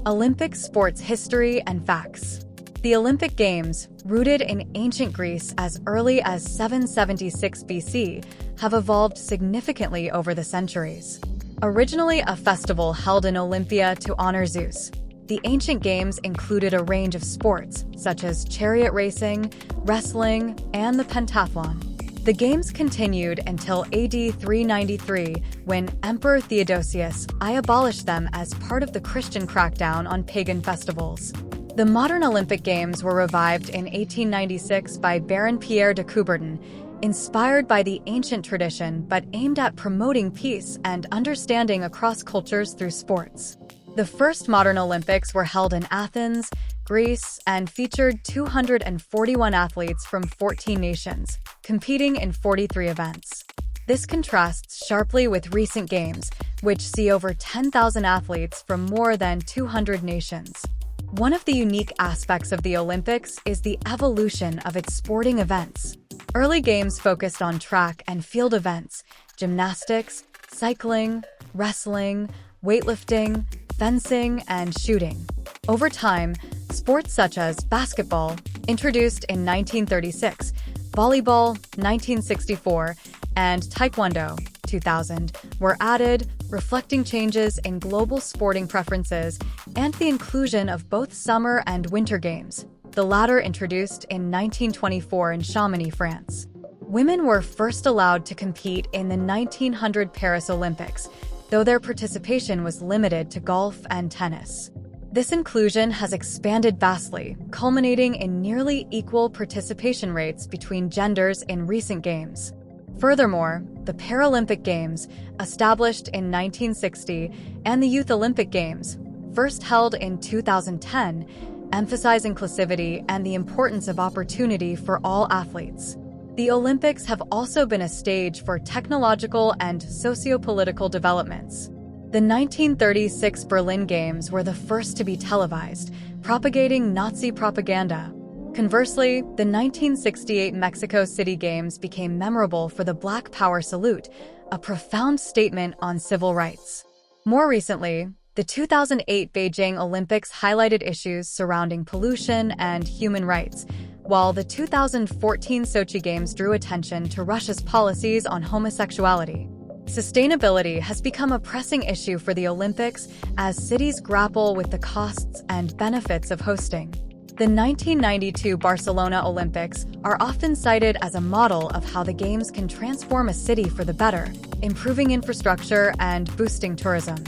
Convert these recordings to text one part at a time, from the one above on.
Olympic sports history and facts. The Olympic Games, rooted in ancient Greece as early as 776 BC, have evolved significantly over the centuries. Originally a festival held in Olympia to honor Zeus, the ancient games included a range of sports, such as chariot racing, wrestling, and the pentathlon. The games continued until AD 393, when Emperor Theodosius I abolished them as part of the Christian crackdown on pagan festivals. The modern Olympic Games were revived in 1896 by Baron Pierre de Coubertin, inspired by the ancient tradition but aimed at promoting peace and understanding across cultures through sports. The first modern Olympics were held in Athens, Greece, and featured 241 athletes from 14 nations, competing in 43 events. This contrasts sharply with recent games, which see over 10,000 athletes from more than 200 nations. One of the unique aspects of the Olympics is the evolution of its sporting events. Early games focused on track and field events, gymnastics, cycling, wrestling, weightlifting, fencing, and shooting. Over time, sports such as basketball, introduced in 1936, volleyball, 1964, and taekwondo, 2000, were added, reflecting changes in global sporting preferences and the inclusion of both summer and winter games, the latter introduced in 1924 in Chamonix, France. Women were first allowed to compete in the 1900 Paris Olympics, though their participation was limited to golf and tennis. This inclusion has expanded vastly, culminating in nearly equal participation rates between genders in recent games. Furthermore, the Paralympic Games, established in 1960, and the Youth Olympic Games, first held in 2010, emphasize inclusivity and the importance of opportunity for all athletes. The Olympics have also been a stage for technological and socio-political developments. The 1936 Berlin Games were the first to be televised, propagating Nazi propaganda. Conversely, the 1968 Mexico City Games became memorable for the Black Power salute, a profound statement on civil rights. More recently, the 2008 Beijing Olympics highlighted issues surrounding pollution and human rights, while the 2014 Sochi Games drew attention to Russia's policies on homosexuality. Sustainability has become a pressing issue for the Olympics as cities grapple with the costs and benefits of hosting. The 1992 Barcelona Olympics are often cited as a model of how the Games can transform a city for the better, improving infrastructure and boosting tourism.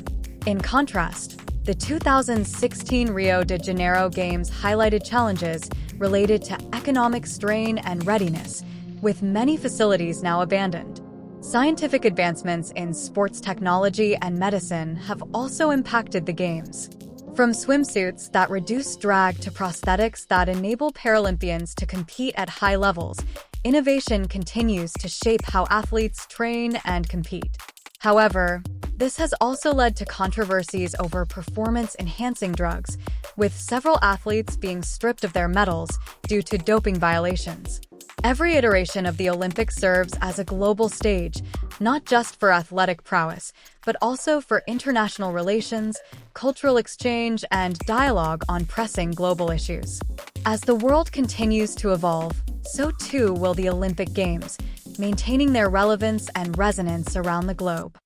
In contrast, the 2016 Rio de Janeiro Games highlighted challenges related to economic strain and readiness, with many facilities now abandoned. Scientific advancements in sports technology and medicine have also impacted the Games. From swimsuits that reduce drag to prosthetics that enable Paralympians to compete at high levels, innovation continues to shape how athletes train and compete. However, this has also led to controversies over performance-enhancing drugs, with several athletes being stripped of their medals due to doping violations. Every iteration of the Olympics serves as a global stage, not just for athletic prowess, but also for international relations, cultural exchange, and dialogue on pressing global issues. As the world continues to evolve, so too will the Olympic Games, maintaining their relevance and resonance around the globe.